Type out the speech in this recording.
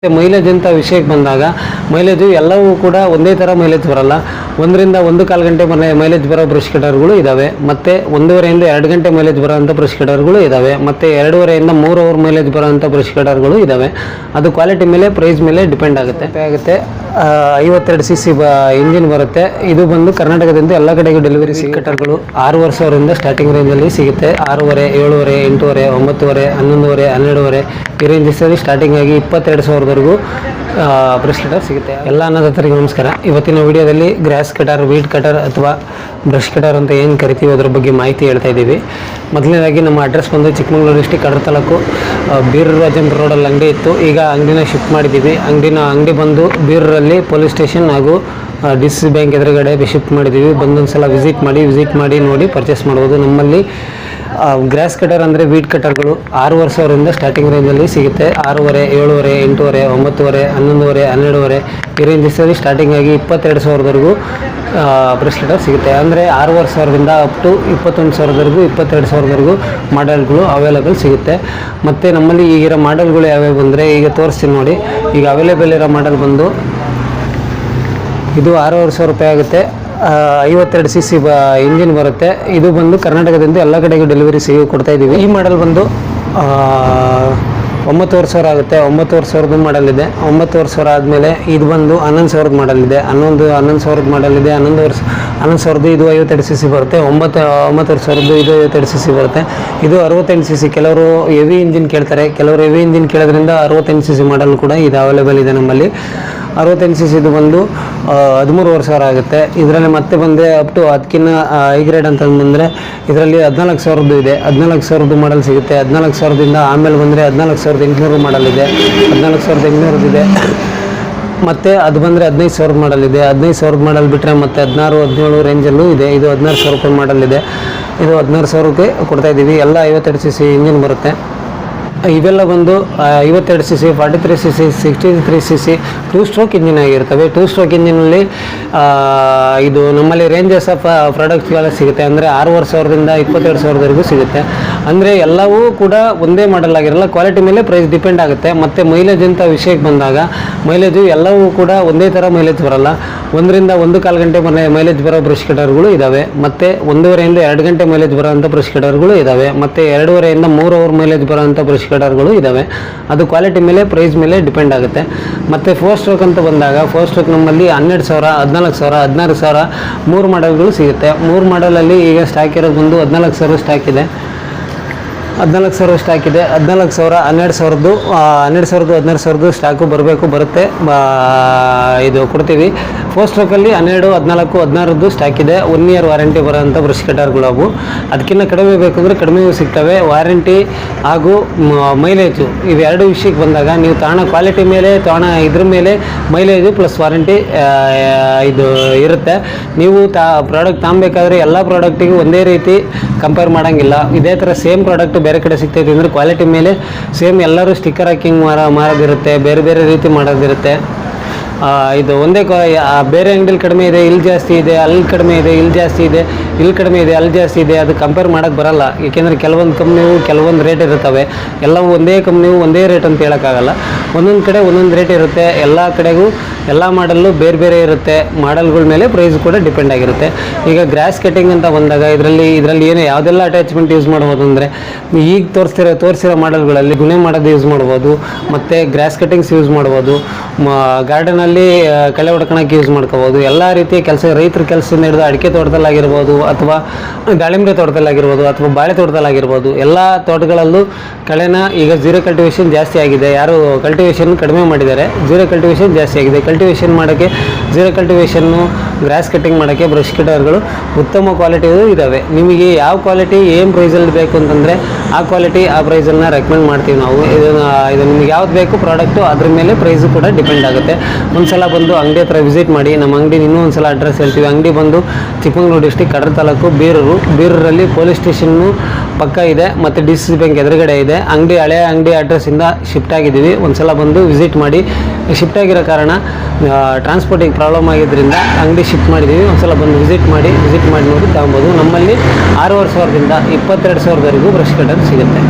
Mileage ಅಂತ ವಿಷಯಕ್ಕೆ ಬಂದಾಗ ಮೈಲೇಜು ಎಲ್ಲವೂ ಕೂಡ ಒಂದೇ ಥರ ಮೈಲೇಜ್ ಬರಲ್ಲ. 1.5 ಗಂಟೆ ಮೈಲೇಜ್ ಬರೋ ಬ್ರಷ್ ಕಟರ್ಗಳು ಇದ್ದಾವೆ, ಮತ್ತು 1.5 2 ಗಂಟೆ ಮೈಲೇಜ್ ಬರೋಂಥ ಬ್ರಷ್ ಕಟರ್ಗಳು ಇದ್ದಾವೆ, ಮತ್ತು 2.5 3 ಅವರ್ ಮೈಲೇಜ್ ಬರೋಂಥ ಬ್ರಷ್ ಕಟರ್ಗಳು ಇದ್ದಾವೆ. ಅದು ಕ್ವಾಲಿಟಿ ಮೇಲೆ ಪ್ರೈಸ್ ಮೇಲೆ ಡಿಪೆಂಡ್ ಆಗುತ್ತೆ. 52 cc ಇಂಜಿನ್ ಬರುತ್ತೆ. ಇದು ಬಂದು ಕರ್ನಾಟಕದಿಂದ ಎಲ್ಲ ಕಡೆಗೂ ಡೆಲಿವರಿ ಕಟರ್ಗಳು 6,500ರಿಂದ ಸ್ಟಾರ್ಟಿಂಗ್ ರೇಂಜಲ್ಲಿ ಸಿಗುತ್ತೆ. 6,500, 7,500, 8,500, 9,500, 11,500, 12,500 ಈ ರೇಂಜಸ್ಸಲ್ಲಿ ಸ್ಟಾರ್ಟಿಂಗ್ ಆಗಿ 22,000ವರೆಗೂ ಬ್ರಷ್ ಕಟರ್ ಸಿಗುತ್ತೆ. ಎಲ್ಲ ಅನ್ನೋದರಿಗೆ ನಮಸ್ಕಾರ. ಇವತ್ತಿನ ವಿಡಿಯೋದಲ್ಲಿ ಗ್ರಾಸ್ ಕಟರ್, ವೀಡ್ ಕಟರ್ ಅಥವಾ ಬ್ರಷ್ ಕಟರ್ ಅಂತ ಏನು ಕರಿತೀವಿ ಅದ್ರ ಬಗ್ಗೆ ಮಾಹಿತಿ ಹೇಳ್ತಾ ಇದ್ದೀವಿ. ಮೊದಲನೇದಾಗಿ ನಮ್ಮ ಅಡ್ರೆಸ್ ಬಂದು ಚಿಕ್ಕಮಗಳೂರು ಡಿಸ್ಟಿಕ್ ಕಡೂರು ತಾಲೂಕು ಬೀರೂರಾಜೇಂದ್ರ ರೋಡಲ್ಲಿ ಅಂಗಡಿ ಇತ್ತು. ಈಗ ಅಂಗಡಿನ ಶಿಫ್ಟ್ ಮಾಡಿದ್ದೀವಿ. ಅಂಗಡಿ ಬಂದು ಬೀರೂರಲ್ಲಿ ಪೊಲೀಸ್ ಸ್ಟೇಷನ್ ಹಾಗೂ DCC ಬ್ಯಾಂಕ್ ಎದುರುಗಡೆ ಶಿಫ್ಟ್ ಮಾಡಿದ್ದೀವಿ. ಬಂದೊಂದು ಸಲ ವಿಸಿಟ್ ಮಾಡಿ ನೋಡಿ ಪರ್ಚೇಸ್ ಮಾಡ್ಬೋದು. ನಮ್ಮಲ್ಲಿ ಗ್ರಾಸ್ ಕಟರ್ ಅಂದರೆ ವೀಡ್ ಕಟರ್ಗಳು 6,500ರಿಂದ ಸ್ಟಾರ್ಟಿಂಗ್ ರೇಂಜಲ್ಲಿ ಸಿಗುತ್ತೆ. 6,500, 7,500, 8,500, 9,500, 11,500, 12,500 ಈ ರೇಂಜಸ್ಸಲ್ಲಿ ಸ್ಟಾರ್ಟಿಂಗ್ ಆಗಿ 22,000ವರೆಗೂ ಬ್ರಷ್ ಕಟರ್ ಸಿಗುತ್ತೆ. ಅಂದರೆ 6,500ರಿಂದ ಅಪ್ ಟು 21,000ವರೆಗೂ 22,000ವರೆಗೂ ಮಾಡೆಲ್ಗಳು ಅವೈಲೇಬಲ್ ಸಿಗುತ್ತೆ. ಮತ್ತು ನಮ್ಮಲ್ಲಿ ಈಗಿರೋ ಮಾಡೆಲ್ಗಳು ಯಾವ್ಯಾವು ಅಂದರೆ ಈಗ ತೋರಿಸ್ತೀನಿ ನೋಡಿ. ಈಗ ಅವೈಲೇಬಲ್ ಇರೋ ಮಾಡೆಲ್ ಬಂದು ಇದು 6,500 ರೂಪಾಯಿ ಆಗುತ್ತೆ. 52 cc ಇಂಜಿನ್ ಬರುತ್ತೆ. ಇದು ಬಂದು ಕರ್ನಾಟಕದಿಂದ ಎಲ್ಲ ಕಡೆಗೂ ಡೆಲಿವರಿ ಕೊಡ್ತಾ ಇದ್ದೀವಿ. ಈ ಮಾಡೆಲ್ ಬಂದು 9,500 ಆಗುತ್ತೆ. 9,500 ಮಾಡೆಲ್ ಇದೆ. 9,500 ಆದಮೇಲೆ ಇದು ಬಂದು 11,000 ಮಾಡೆಲ್ ಇದೆ. 11,000 ಮಾಡೆಲ್ ಇದೆ. 11,000 ಇದು 52 cc ಬರುತ್ತೆ. 9,500 ಇದು 52 cc ಬರುತ್ತೆ. ಇದು 68 cc. ಕೆಲವರು ಹೆವಿ ಇಂಜಿನ್ ಕೇಳ್ತಾರೆ. ಕೆಲವರು ಹೆವಿ ಇಂಜಿನ್ ಕೇಳೋದ್ರಿಂದ 68 cc ಮಾಡೆಲ್ ಕೂಡ ಇದು ಅವೈಲೇಬಲ್ ಇದೆ ನಮ್ಮಲ್ಲಿ. 68 cc ಇದು ಬಂದು 13,500 ಆಗುತ್ತೆ. ಇದರಲ್ಲಿ ಮತ್ತೆ ಬಂದರೆ ಅಪ್ ಟು ಅದಕ್ಕಿಂತ ಹೈ ಗ್ರೇಡ್ ಅಂತ ಬಂದರೆ ಇದರಲ್ಲಿ 14,000 ಇದೆ. 14,000 ಮಾಡೆಲ್ ಸಿಗುತ್ತೆ. 14,000ದಿಂದ ಆಮೇಲೆ ಬಂದರೆ 14,800 ಮಾಡೆಲ್ ಇದೆ. 14,800 ಇದೆ. ಮತ್ತು ಅದು ಬಂದರೆ 15,000 ಮಾಡೆಲ್ ಇದೆ. 15,000 ಮಾಡೆಲ್ ಬಿಟ್ಟರೆ ಮತ್ತು 16, 17 ರೇಂಜಲ್ಲೂ ಇದೆ. ಇದು 16,000 ರೂಪಾಯಿ ಮಾಡೆಲ್ ಇದೆ. ಇದು 16,000ಕ್ಕೆ ಕೊಡ್ತಾಯಿದ್ದೀವಿ. ಎಲ್ಲ 52 cc ಇಂಜಿನ್ ಬರುತ್ತೆ. ಇವೆಲ್ಲ ಬಂದು 52 cc, 43 cc, 63 cc 2 stroke engine ಆಗಿರ್ತವೆ. 2 ಸ್ಟ್ರೋಕ್ ಇಂಜಿನಲ್ಲಿ ಇದು ನಮ್ಮಲ್ಲಿ ರೇಂಜಸ್ ಆಫ್ ಪ್ರಾಡಕ್ಟ್ಸ್ಗಳ ಸಿಗುತ್ತೆ. ಅಂದರೆ 6,500ರಿಂದ 22,000ವರೆಗೂ ಸಿಗುತ್ತೆ. ಅಂದರೆ ಎಲ್ಲವೂ ಕೂಡ ಒಂದೇ ಮಾಡೆಲ್ ಆಗಿರಲ್ಲ, ಕ್ವಾಲಿಟಿ ಮೇಲೆ ಪ್ರೈಸ್ ಡಿಪೆಂಡ್ ಆಗುತ್ತೆ. ಮತ್ತು ಮೈಲೇಜ್ ಅಂತ ವಿಷಯಕ್ಕೆ ಬಂದಾಗ ಮೈಲೇಜು ಎಲ್ಲವೂ ಕೂಡ ಒಂದೇ ಥರ ಮೈಲೇಜ್ ಬರಲ್ಲ. 1.5 ಗಂಟೆ ಮೈಲೇಜ್ ಬರೋ ಬ್ರಷ್ ಕಟರ್ಗಳು ಇದ್ದಾವೆ, ಮತ್ತು 1.5 2 ಗಂಟೆ ಮೈಲೇಜ್ ಬರೋಂಥ ಬ್ರಷ್ ಕಟರ್ಗಳು ಇದ್ದಾವೆ, ಮತ್ತು 2.5 3 ಅವರ್ ಮೈಲೇಜ್ ಬರೋಂಥ ಬ್ರಷ್ ಕಟರ್ಗಳು ಇದ್ದಾವೆ. ಅದು ಕ್ವಾಲಿಟಿ ಮೇಲೆ ಪ್ರೈಸ್ ಮೇಲೆ ಡಿಪೆಂಡ್ ಆಗುತ್ತೆ. ಮತ್ತು 4 ಸ್ಟ್ರೋಕ್ ಅಂತ ಬಂದಾಗ 4 ಸ್ಟ್ರೋಕ್ ನಮ್ಮಲ್ಲಿ 12,000, 14,000, 16,000 3 ಮಾಡೆಲ್ಗಳು ಸಿಗುತ್ತೆ. 3 ಮಾಡೆಲಲ್ಲಿ ಈಗ ಸ್ಟಾಕ್ ಇರೋದು ಬಂದು 14,000 ಸ್ಟಾಕ್ ಇದೆ. 14,000 ಸ್ಟಾಕ್ ಇದೆ. 14,000, 12,000, 12,000 ಸ್ಟಾಕು ಬರುತ್ತೆ. ಇದು ಕೊಡ್ತೀವಿ. 4 ಸ್ಟ್ರೋಕಲ್ಲಿ 12, 14, 16 ಸ್ಟಾಕ್ ಇದೆ. 1 year ವಾರಂಟಿ ಬರೋಂಥ ಬ್ರಷ್ ಕಟರ್ಗಳು ಅವು. ಅದಕ್ಕಿಂತ ಕಡಿಮೆ ಬೇಕಂದರೆ ಕಡಿಮೆಯೂ ಸಿಗ್ತವೆ. ವಾರಂಟಿ ಹಾಗೂ ಮೈಲೇಜು ಇವೆರಡು ವಿಷಯಕ್ಕೆ ಬಂದಾಗ ನೀವು ತಾಣ ಕ್ವಾಲಿಟಿ ಮೇಲೆ ಇದ್ರ ಮೇಲೆ ಮೈಲೇಜು ಪ್ಲಸ್ ವಾರಂಟಿ ಇದು ಇರುತ್ತೆ. ನೀವು ಪ್ರಾಡಕ್ಟ್ ತಗೊಬೇಕಾದ್ರೆ ಎಲ್ಲ ಪ್ರಾಡಕ್ಟಿಗೂ ಒಂದೇ ರೀತಿ ಕಂಪೇರ್ ಮಾಡೋಂಗಿಲ್ಲ. ಇದೇ ಥರ ಸೇಮ್ ಪ್ರಾಡಕ್ಟ್ ಬೇರೆ ಕಡೆ ಸಿಗ್ತೈತೆ ಅಂದರೆ ಕ್ವಾಲಿಟಿ ಮೇಲೆ ಸೇಮ್ ಎಲ್ಲರೂ ಸ್ಟಿಕ್ಕರ್ ಹಾಕಿಂಗ್ ಮಾರೋದಿರುತ್ತೆ, ಬೇರೆ ಬೇರೆ ರೀತಿ ಮಾಡೋದಿರುತ್ತೆ. ಇದು ಒಂದೇ ಬೇರೆ ಅಂಗಡಿಲಿ ಕಡಿಮೆ ಇದೆ, ಇಲ್ಲಿ ಜಾಸ್ತಿ ಇದೆ, ಅಲ್ಲಿ ಕಡಿಮೆ ಇದೆ, ಇಲ್ಲಿ ಜಾಸ್ತಿ ಇದೆ, ಇಲ್ಲಿ ಕಡಿಮೆ ಇದೆ, ಅಲ್ಲಿ ಜಾಸ್ತಿ ಇದೆ, ಅದು ಕಂಪೇರ್ ಮಾಡೋಕ್ಕೆ ಬರಲ್ಲ. ಏಕೆಂದರೆ ಕೆಲವೊಂದು ಕಂಪ್ನಿವು ಕೆಲವೊಂದು ರೇಟ್ ಇರುತ್ತವೆ. ಎಲ್ಲವೂ ಒಂದೇ ಕಂಪ್ನಿವು ಒಂದೇ ರೇಟ್ ಅಂತ ಹೇಳೋಕ್ಕಾಗಲ್ಲ. ಒಂದೊಂದು ಕಡೆ ಒಂದೊಂದು ರೇಟ್ ಇರುತ್ತೆ. ಎಲ್ಲ ಕಡೆಗೂ ಎಲ್ಲ ಮಾಡೆಲ್ಲು ಬೇರೆ ಬೇರೆ ಇರುತ್ತೆ. ಮಾಡೆಲ್ಗಳ ಮೇಲೆ ಪ್ರೈಸ್ ಕೂಡ ಡಿಪೆಂಡ್ ಆಗಿರುತ್ತೆ. ಈಗ ಗ್ರಾಸ್ ಕಟಿಂಗ್ ಅಂತ ಬಂದಾಗ ಇದರಲ್ಲಿ ಏನು ಯಾವುದೆಲ್ಲ ಅಟ್ಯಾಚ್ಮೆಂಟ್ ಯೂಸ್ ಮಾಡ್ಬೋದು ಅಂದರೆ ಈಗ ತೋರಿಸಿರೋ ಮಾಡೆಲ್ಗಳಲ್ಲಿ ಗುಣೆ ಮಾಡೋದು ಯೂಸ್ ಮಾಡ್ಬೋದು, ಮತ್ತು ಗ್ರಾಸ್ ಕಟಿಂಗ್ಸ್ ಯೂಸ್ ಮಾಡ್ಬೋದು, ಗಾರ್ಡನಲ್ಲಿ ಕಳೆ ಹೊಡ್ಕೊಳಕ್ಕೆ ಯೂಸ್ ಮಾಡ್ಕೋಬೋದು. ಎಲ್ಲ ರೀತಿಯ ಕೆಲಸ, ರೈತರ ಕೆಲಸದಿಂದ ಹಿಡಿದು ಅಡಿಕೆ ತೋಟದಲ್ಲಾಗಿರ್ಬೋದು, ಅಥವಾ ದಾಳಿಂಬೆ ತೋಟದಲ್ಲಾಗಿರ್ಬೋದು, ಅಥವಾ ಬಾಳೆ ತೋಟದಲ್ಲಾಗಿರ್ಬೋದು, ಎಲ್ಲ ತೋಟಗಳಲ್ಲೂ ಕಳೆನ ಈಗ ಝೀರೋ ಕಲ್ಟಿವೇಷನ್ ಜಾಸ್ತಿ ಆಗಿದೆ. ಯಾರು ಕಲ್ಟಿವೇಷನ್ ಕಡಿಮೆ ಮಾಡಿದ್ದಾರೆ, ಝೀರೋ ಕಲ್ಟಿವೇಷನ್ ಜಾಸ್ತಿ ಆಗಿದೆ. ಕಲ್ಟಿವೇಷನ್ ಮಾಡೋಕ್ಕೆ, ಝೀರೋ ಕಲ್ಟಿವೇಷನ್ನು, ಗ್ರಾಸ್ ಕಟ್ಟಿಂಗ್ ಮಾಡೋಕ್ಕೆ ಬ್ರಷ್ ಕಟರ್ಗಳು ಉತ್ತಮ ಕ್ವಾಲಿಟಿ ಇದ್ದಾವೆ. ನಿಮಗೆ ಯಾವ ಕ್ವಾಲಿಟಿ ಏನು ಪ್ರೈಸಲ್ಲಿ ಬೇಕು ಅಂತಂದರೆ ಆ ಕ್ವಾಲಿಟಿ ಆ ಪ್ರೈಸನ್ನು ರೆಕಮೆಂಡ್ ಮಾಡ್ತೀವಿ ನಾವು. ಇದು ನಿಮಗೆ ಯಾವ್ದು ಬೇಕು ಪ್ರಾಡಕ್ಟು ಅದ್ರ ಮೇಲೆ ಪ್ರೈಸು ಕೂಡ ಡಿಪೆಂಡ್ ಆಗುತ್ತೆ. ಒಂದು ಸಲ ಬಂದು ಅಂಗಡಿ ಹತ್ರ ವಿಸಿಟ್ ಮಾಡಿ. ನಮ್ಮ ಅಂಗಡಿ ಇನ್ನೂ ಒಂದು ಸಲ ಅಡ್ರೆಸ್ ಹೇಳ್ತೀವಿ. ಅಂಗಡಿ ಬಂದು ಚಿಕ್ಕಮಗಳೂರು ಡಿಸ್ಟಿಕ್ ಕಡೂರು ತಾಲೂಕು ಬೀರೂರಲ್ಲಿ ಪೊಲೀಸ್ ಸ್ಟೇಷನ್ನು ಪಕ್ಕ ಇದೆ, ಮತ್ತು DCC ಬ್ಯಾಂಕ್ ಎದುರುಗಡೆ ಇದೆ. ಹಳೆಯ ಅಂಗಡಿ ಅಡ್ರೆಸ್ಸಿಂದ ಶಿಫ್ಟ್ ಆಗಿದ್ದೀವಿ. ಒಂದು ಸಲ ಬಂದು ವಿಸಿಟ್ ಮಾಡಿ. ಶಿಫ್ಟ್ ಆಗಿರೋ ಕಾರಣ ಟ್ರಾನ್ಸ್ಪೋರ್ಟಿಂಗ್ ಪ್ರಾಬ್ಲಮ್ ಆಗಿದ್ದರಿಂದ ಅಂಗಡಿ ಶಿಫ್ಟ್ ಮಾಡಿದ್ದೀವಿ. ಒಂದು ಸಲ ಬಂದು ವಿಸಿಟ್ ಮಾಡಿ ನೋಡಿ ತಗೊಬೋದು. ನಮ್ಮಲ್ಲಿ 6,500ದಿಂದ 22,000ವರೆಗೂ ಬ್ರಷ್ ಕಟರ್ ಸಿಗುತ್ತೆ.